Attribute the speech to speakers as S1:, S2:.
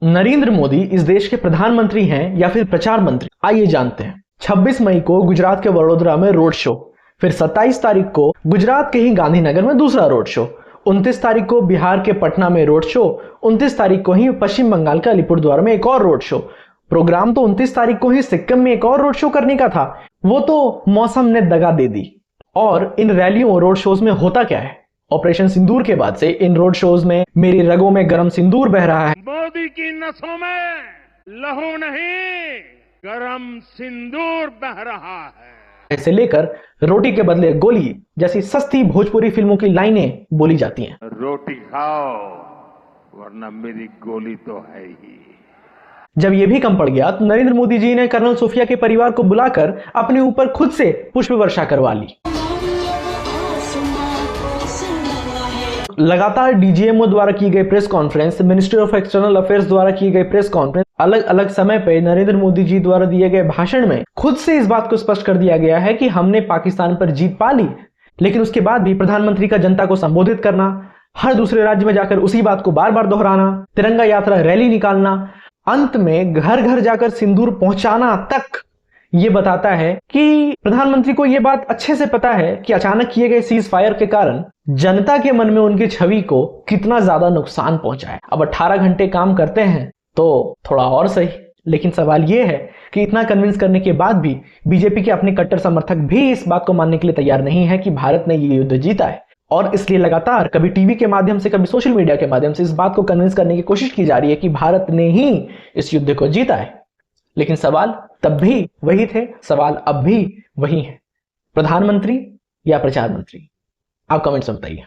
S1: नरेंद्र मोदी इस देश के प्रधानमंत्री हैं या फिर प्रचार मंत्री, आइए जानते हैं। 26 मई को गुजरात के वडोदरा में रोड शो, फिर 27 तारीख को गुजरात के ही गांधीनगर में दूसरा रोड शो, 29 तारीख को बिहार के पटना में रोड शो, 29 तारीख को ही पश्चिम बंगाल के अलीपुरद्वार में एक और रोड शो। प्रोग्राम तो 29 तारीख को ही सिक्किम में एक और रोड शो करने का था, वो तो मौसम ने दगा दे दी। और इन रैलियों रोड शोज में होता क्या है? ऑपरेशन सिंदूर के बाद से इन रोड शोज में मेरी रगों में गरम सिंदूर बह रहा है।
S2: मोदी की नसों में लहू नहीं, गरम सिंदूर बह रहा है।
S1: ऐसे लेकर रोटी के बदले गोली जैसी सस्ती भोजपुरी फिल्मों की लाइनें बोली जाती हैं।
S2: रोटी खाओ वरना मेरी गोली तो है ही।
S1: जब यह भी कम पड़ गया तो नरेंद्र मोदी जी ने कर्नल सोफिया के परिवार को बुलाकर अपने ऊपर खुद से पुष्प वर्षा करवा ली। लगातार डीजीएमओ द्वारा की गई press conference, ministry of external affairs द्वारा की गई प्रेस कॉन्फ्रेंस, अलग अलग समय पे नरेंद्र मोदी जी द्वारा दिए गए भाषण में खुद से इस बात को स्पष्ट कर दिया गया है कि हमने पाकिस्तान पर जीत पा ली। लेकिन उसके बाद भी प्रधानमंत्री का जनता को संबोधित करना, हर दूसरे राज्य में जाकर उसी बात को बार बार दोहराना, तिरंगा यात्रा रैली निकालना, अंत में घर घर जाकर सिंदूर पहुंचाना तक, ये बताता है कि प्रधानमंत्री को यह बात अच्छे से पता है कि अचानक किए गए सीज फायर के कारण जनता के मन में उनकी छवि को कितना ज्यादा नुकसान पहुंचा है। अब 18 घंटे काम करते हैं तो थोड़ा और सही, लेकिन सवाल यह है कि इतना कन्विंस करने के बाद भी बीजेपी के अपने कट्टर समर्थक भी इस बात को मानने के लिए तैयार नहीं है कि भारत ने ये युद्ध जीता है। और इसलिए लगातार कभी टीवी के माध्यम से, कभी सोशल मीडिया के माध्यम से इस बात को कन्विंस करने की कोशिश की जा रही है कि भारत ने ही इस युद्ध को जीता है। लेकिन सवाल तब भी वही थे, सवाल अब भी वही है, प्रधानमंत्री या प्रचार मंत्री? आप कमेंट्स में बताइए।